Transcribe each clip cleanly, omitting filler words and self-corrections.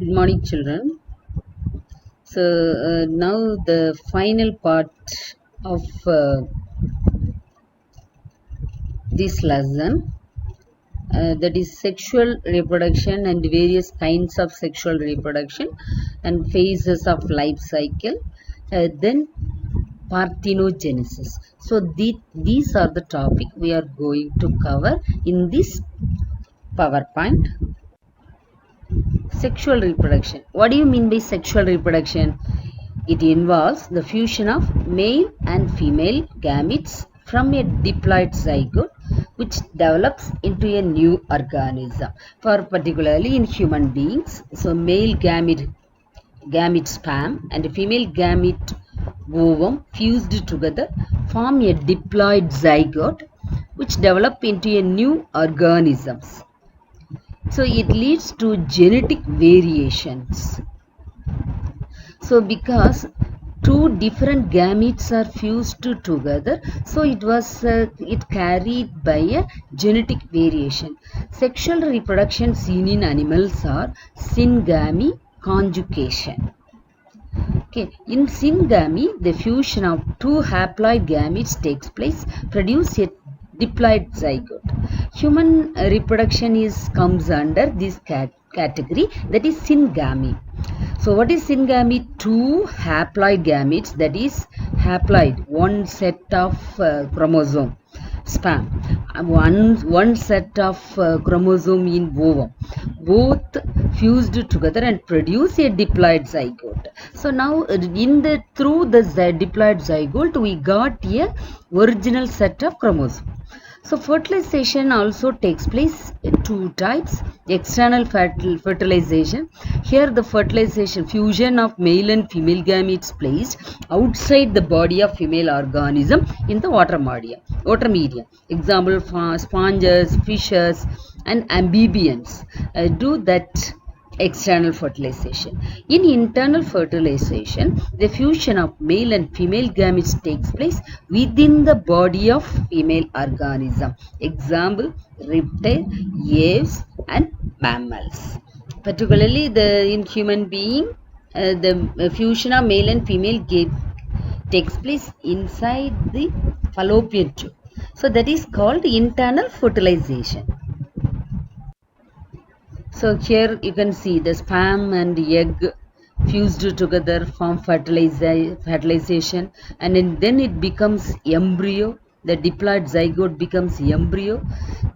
Good morning, children. So now the final part of this lesson, that is sexual reproduction and various kinds of sexual reproduction and phases of life cycle. Then parthenogenesis. So these are the topic we are going to cover in this PowerPoint. Sexual reproduction. What do you mean by sexual reproduction? It involves the fusion of male and female gametes from a diploid zygote which develops into a new organism. For particularly in human beings, so male gamete sperm and female gamete ovum fused together form a diploid zygote which develop into a new organisms. So it leads to genetic variations. So because two different gametes are fused together, so it carried by a genetic variation. Sexual reproduction seen in animals are syngamy conjugation. Okay, in syngamy, the fusion of two haploid gametes takes place, produce a diploid zygote. Human reproduction comes under this category, that is syngamy. So what is syngamy? Two haploid gametes, that is haploid, one set of chromosome sperm, one set of chromosome in ovum, both fused together and produce a diploid zygote. So now through the diploid zygote we got a original set of chromosome. So fertilization also takes place in two types. External fertilization. Here the fertilization fusion of male and female gametes placed outside the body of female organism in the water medium. Example, sponges, fishes and amphibians do that external fertilization. In internal fertilization, the fusion of male and female gametes takes place within the body of female organism. Example, reptile, aves and mammals. Particularly in human being, the fusion of male and female takes place inside the fallopian tube. So that is called internal fertilization. So here you can see the sperm and egg fused together form fertilization, and then it becomes embryo. The diploid zygote becomes embryo,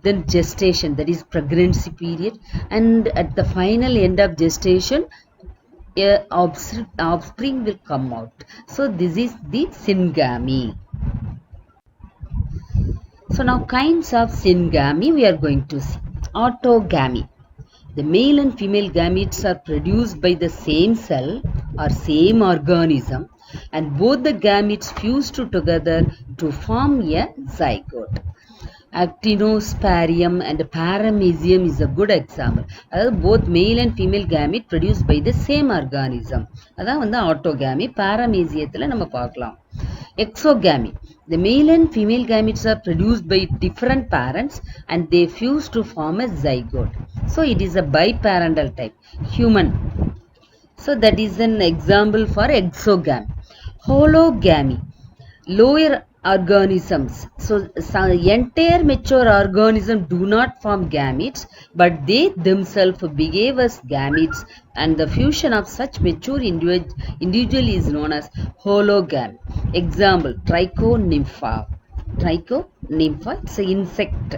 then gestation, that is pregnancy period, and at the final end of gestation offspring will come out. So this is the syngamy. So now kinds of syngamy we are going to see. Autogamy. The male and female gametes are produced by the same cell or same organism, and both the gametes fuse together to form a zygote. Actinosporium and paramecium is a good example. Both male and female gamete produced by the same organism. That's autogamy. Paramecium நம்ம பார்க்கலாம். Exogamy. The male and female gametes are produced by different parents and they fuse to form a zygote. So it is a biparental type. Human. So that is an example for exogamy. Hologamy. Lower organisms. So entire mature organisms do not form gametes, but they themselves behave as gametes, and the fusion of such mature individual is known as hologamy. Example, Trichonympha. Trichonympha, it's an insect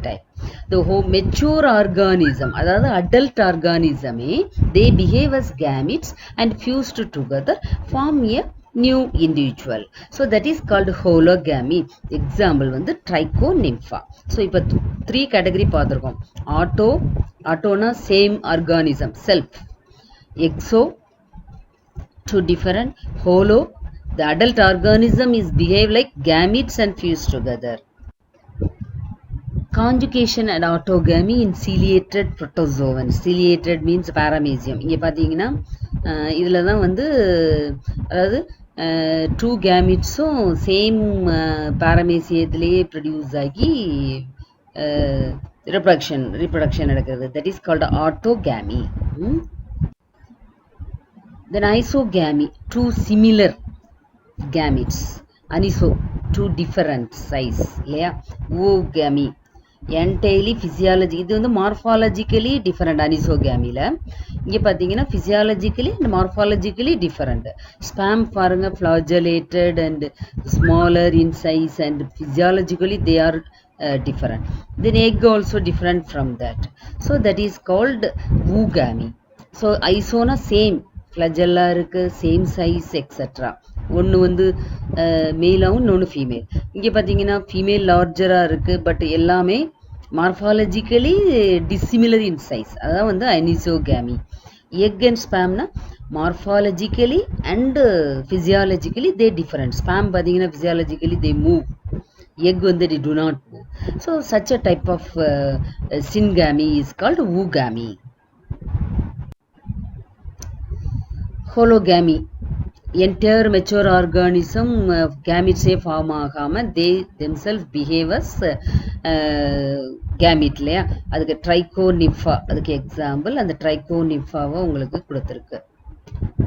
type. The whole mature organism, adult organism, they behave as gametes and fused together form a new individual. So that is called hologamy. Example Trichonympha. So இப்போ 3 category பார்த்திருக்கோம். Autoனா same organism, self. Exo, two different. Holo, the adult organism is behave like gametes and fused together. Conjugation and autogamy in ciliated protozoan. Ciliated means paramecium. இங்க பாத்தீங்கன்னா இதுல தான் அதாவது two gametesum same parameciumத்திலேயே produce ஆகி reproduction நடக்கிறது. That is called autogamy. Then isogamy, two similar gametes. Aniso, two different size இல்லையா. ஓகேமி entirely physiology, இது வந்து மார்ஃபாலஜிக்கலி டிஃபரெண்ட் அனிசோகேமியில். இங்கே பார்த்தீங்கன்னா physiologically and morphologically different. Spam பாருங்க flagellated and smaller in size and physiologically they are different. Then egg also different from that. So that is called oogamy. So isona same flagella இருக்கு, same size etcetera. ஒன்று வந்து மேலாகவும் இன்னொன்று female. இங்கே பார்த்தீங்கன்னா female லார்ஜராக இருக்குது, but எல்லாமே morphologically dissimilar இன் size. அதான் வந்து அனிசோகேமி. எக் அண்ட் ஸ்பேம்னா morphologically and physiologically they different. Sperm பார்த்தீங்கன்னா ஃபிசியாலஜிக்கலி தே மூவ், egg வந்து they do not move. So such a type of syngamy is called oogamy. Hologamy, entire mature organism gametes form ஆகாம they themselves behave as gamete இல்லையா. அதுக்கு ட்ரைகோனிஃபா, அதுக்கு example அந்த ட்ரைகோனிஃபாவை உங்களுக்கு கொடுத்துருக்கு.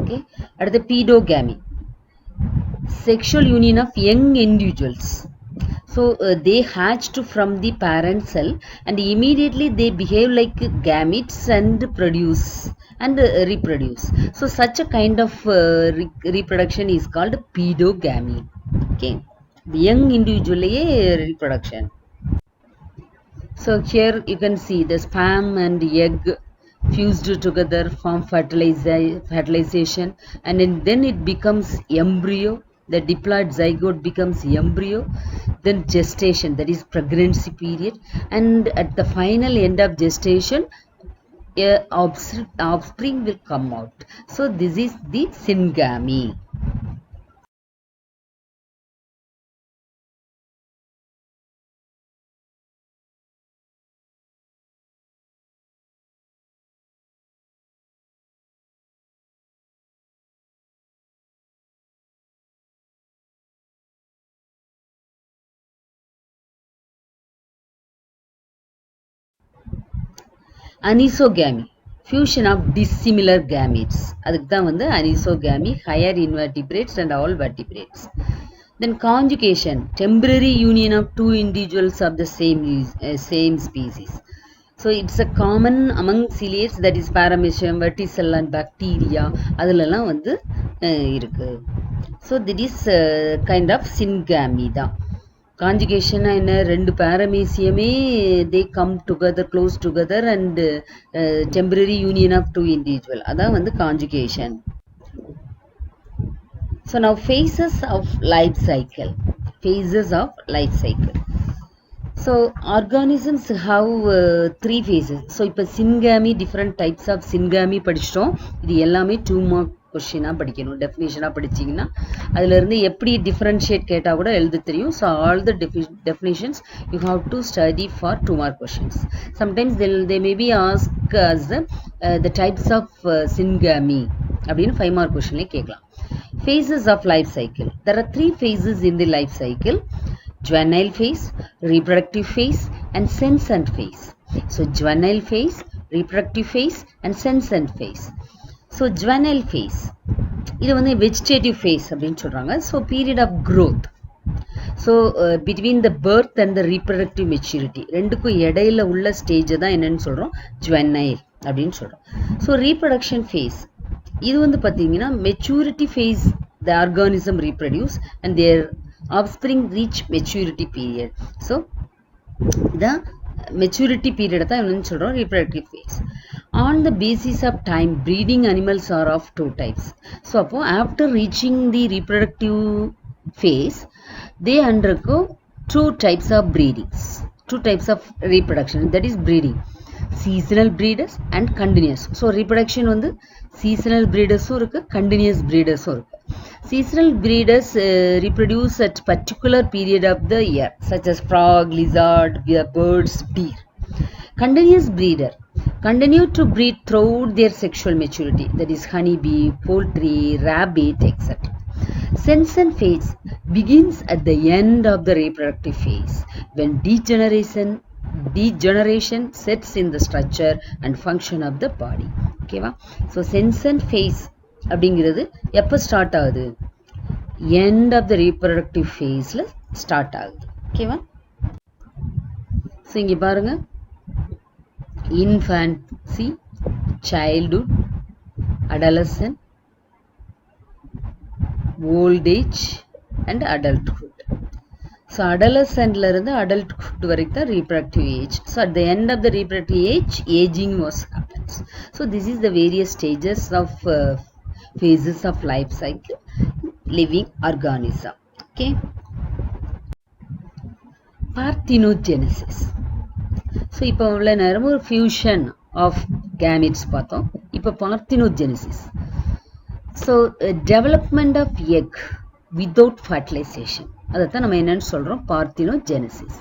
Okay, அடுத்து பீடோகேமி, sexual union of young individuals. So they hatched from the parent cell and immediately they behave like gametes and produce and reproduce. So such a kind of reproduction is called pedogamy. Okay, the young individual reproduction. So here you can see the sperm and egg fused together form fertilization, and then it becomes embryo. The diploid zygote becomes embryo, then gestation, that is pregnancy period, and at the final end of gestation offspring will come out. So this is the syngamy. Anisogamy, fusion of dissimilar gametes. அதுக்கு தான் வந்து anisogamy, higher invertebrates and all vertebrates. Then conjugation, temporary union of two individuals of the same species. So it's a common among ciliates, that is paramecium, verticella and bacteria, அதுலலாம் வந்து இருக்கு. So that is kind of syngamy தான். Conjugation என்ன, ரெண்டு paramecium they come together, close together and temporary union of two individual, அதான் வந்து conjugation. So now phases of life cycle. Phases of life cycle. So organisms have three phases. So இப்போ syngamy, different types of syngamy படிச்சிட்டோம். இது எல்லாமே 2 mark கொஸ்டினாக படிக்கணும். டெஃபினேஷனாக படிச்சிங்கன்னா அதிலிருந்து எப்படி differentiate கேட்டால் கூட எழுத தெரியும். So all the definitions you have to study for 2 mark questions. Sometimes they may be ask as the types of syngamy அப்படின்னு 5 mark கொஸ்டின்லேயே கேட்கலாம். Phases of life cycle. There are 3 phases in the life cycle: juvenile phase, reproductive phase and senescent phase. So juvenile phase, reproductive phase and senescent phase. So juvenile phase, இது வந்து vegetative phase அப்படின்னு சொல்றாங்க. So period of growth. So between the birth and the reproductive maturity, ரெண்டுக்கும் இடையில உள்ள stage தான் என்னன்னு சொல்றோம், juvenile அப்படின்னு சொல்றோம். So reproduction phase, இது வந்து பார்த்தீங்கன்னா maturity phase, the organism reproduce and their offspring reach maturity period. So இதான் மெச்சூரிட்டி பீரியடை தான் என்னன்னு சொல்கிறோம், reproductive phase. On the basis of time breeding animals are of 2 types. So அப்போது after reaching the reproductive phase they undergo 2 types of breedings, 2 types of reproduction, that is breeding. Seasonal breeders and continuous. So reproduction வந்து seasonal breeders இருக்கு, continuous breeders இருக்கு. Seasonal breeders reproduce at particular period of the year, such as frog, lizard, birds, deer. Continuous breeder continue to breed throughout their sexual maturity, that is honeybee, poultry, rabbit, etc. Senescent phase begins at the end of the reproductive phase when degeneration sets in the structure and function of the body. Okay va? So senescent phase அப்படிங்கிறது எப்போ start ஆகுது? End of the reproductive ஃபேஸில் start ஆகுது. ஓகேவா? So இங்கே பாருங்க, infancy, childhood, adolescent, old age and adulthood. So adolescentல இருந்து adulthood வரைக்கும் தான் reproductive age. So at the end of the reproductive age, aging was happens. So this is the various stages of phases of life cycle living organism. Okay. Parthenogenesis. So இப்போ உள்ள நேரம் ஒரு fusion of gametes பார்த்தோம். இப்போ parthenogenesis. So development of egg without fertilization. அதைத்தான் நம்ம என்னன்னு சொல்றோம், parthenogenesis.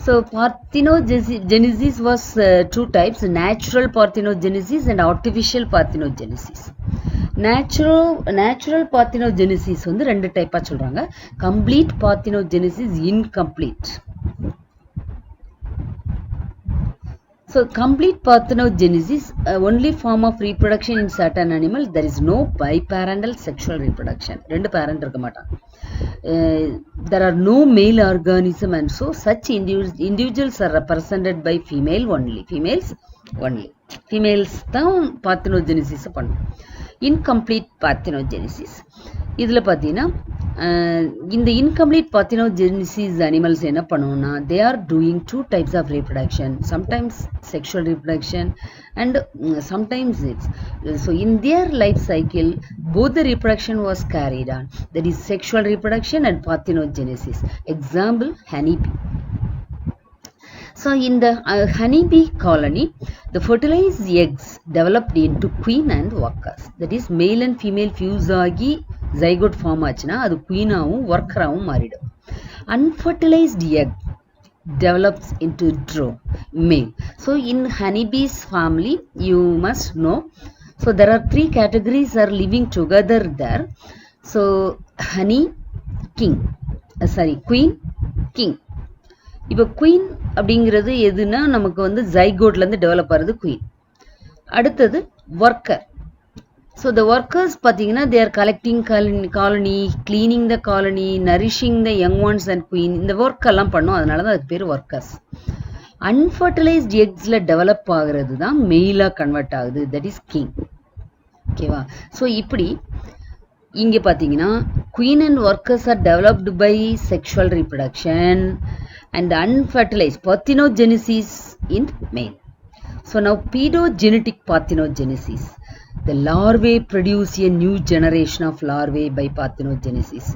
So parthenogenesis was two types, natural parthenogenesis and artificial parthenogenesis. Natural parthenogenesis வந்து ரெண்டு டைப்பா சொல்றாங்க. Complete parthenogenesis, incomplete. So complete parthenogenesis, only form of reproduction in certain animal. There is no biparental sexual reproduction. ரெண்டு parent இருக்க மாட்டாங்க. There are no male organism and so such individuals are represented by females only. Females தான் parthenogenesis பண்ணும். Incomplete parthenogenesis. இதில் பார்த்தீங்கன்னா இந்த incomplete parthenogenesis animals என்ன பண்ணுவோம்னா, they are doing two types of reproduction, sometimes sexual reproduction and sometimes it's so in their life cycle both the reproduction was carried on, that is sexual reproduction and parthenogenesis. Example, honeybee. So in the honeybee colony, the fertilized eggs developed into queen and workers. That is male and female fuse ஆகி zygote form ஆச்சுன்னா அது queen-ஆவும் worker-ஆவும் மாறிடும். Unfertilized egg develops into drone, male. So in honeybees family, you must know, so there are three categories are living together there. So honey, king, queen, king. இப்போ queen அப்படிங்கிறது எதுனா நமக்கு வந்து ஜைகோட்லேருந்து develop ஆகிறது queen. அடுத்தது ஒர்க்கர். ஸோ த ஒர்க்கர்ஸ் பார்த்தீங்கன்னா they are collecting colony, cleaning the colony, nourishing the young once and queen, இந்த ஒர்க்கெல்லாம் பண்ணும். அதனால தான் அதுக்கு பேர் ஒர்க்கர்ஸ். அன்ஃபர்டிலைஸ்ட் எக்ஸில் டெவலப் ஆகிறது தான் மெயிலாக கன்வெர்ட் ஆகுது, தட் இஸ் கிங். ஓகேவா? ஸோ இப்படி இங்கே பார்த்தீங்கன்னா queen and workers are developed by sexual reproduction and unfertilized parthenogenesis in male. So now pedogenetic parthenogenesis. The larvae produce a new generation of larvae by parthenogenesis.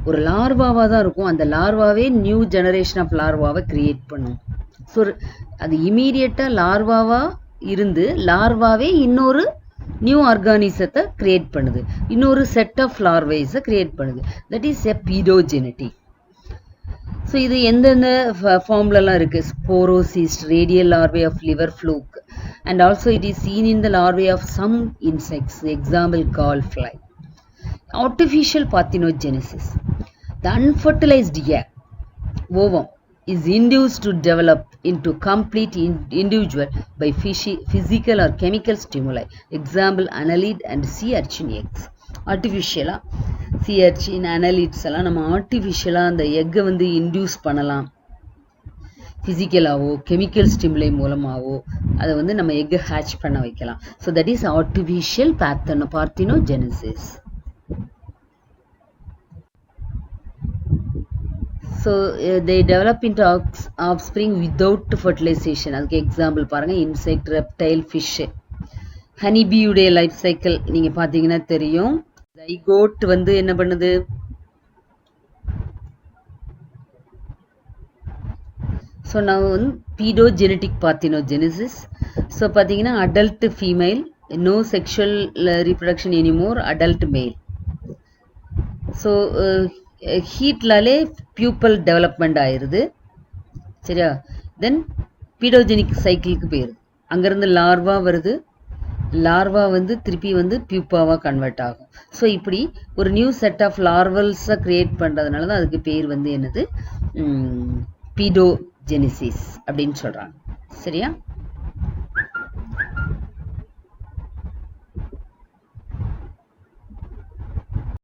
ஒரு லார்வாவா தான் இருக்கும், அந்த லார்வாவே new generation of லார்வாவை create பண்ணும். So அது இமீடியட்டா லார்வாவா இருந்து லார்வாவே இன்னொரு new ஆர்கானிசத்தை create பண்ணுது, இன்னொரு செட் ஆஃப் லார்வேஸை கிரியேட் பண்ணுது. That is a paedogenetic. So இது எந்தெந்த ஃபார்ம்லலாம் இருக்குது? Sporocyst, radial larvae of liver fluke, and also it is seen in the larvae of some insects, example gall fly. Artificial parthenogenesis. The unfertilised egg ovum is induced to develop into complete individual by physical or chemical stimuli. Example, annelid and sea urchin eggs. ஆர்டிஃபிஷியலாக sea urchin, annelids எல்லாம் நம்ம ஆர்டிஃபிஷியலாக அந்த எக்கை வந்து induce பண்ணலாம். ஃபிசிக்கலாகவோ chemical ஸ்டிமுலை மூலமாகவோ அதை வந்து நம்ம எக்கை ஹேட்ச் பண்ண வைக்கலாம். So that is artificial parthenogenesis. So they develop into offspring without fertilization. அதுக்கு எக்ஸாம்பிள் பாருங்கள், இன்செக்ட், ரெப்டைல், ஃபிஷ்ஷு. ஹனிபியுடைய லைஃப் சைக்கிள் நீங்கள் பார்த்தீங்கன்னா தெரியும். ஜைகோட் வந்து என்ன பண்ணுது? ஸோ நான் வந்து பீடோஜெனட்டிக் பார்த்தினோஜெனிசிஸ். ஸோ பார்த்தீங்கன்னா adult female, no sexual reproduction anymore, adult male. So ஹீட்லாலே பியூப்பல் டெவலப்மெண்ட் ஆயிடுது, சரியா? தென் பீடோஜெனிக் சைக்கிளுக்கு போயிடுது. அங்கேருந்து லார்வா வருது, லார்வா வந்து திருப்பி வந்து பியூப்பாவாக கன்வெர்ட் ஆகும். ஸோ இப்படி ஒரு நியூ செட் ஆஃப் லார்வல்ஸை க்ரியேட் பண்ணுறதுனால தான் அதுக்கு பேர் வந்து என்னது, பீடோஜெனிசிஸ் அப்படின்னு சொல்கிறாங்க, சரியா?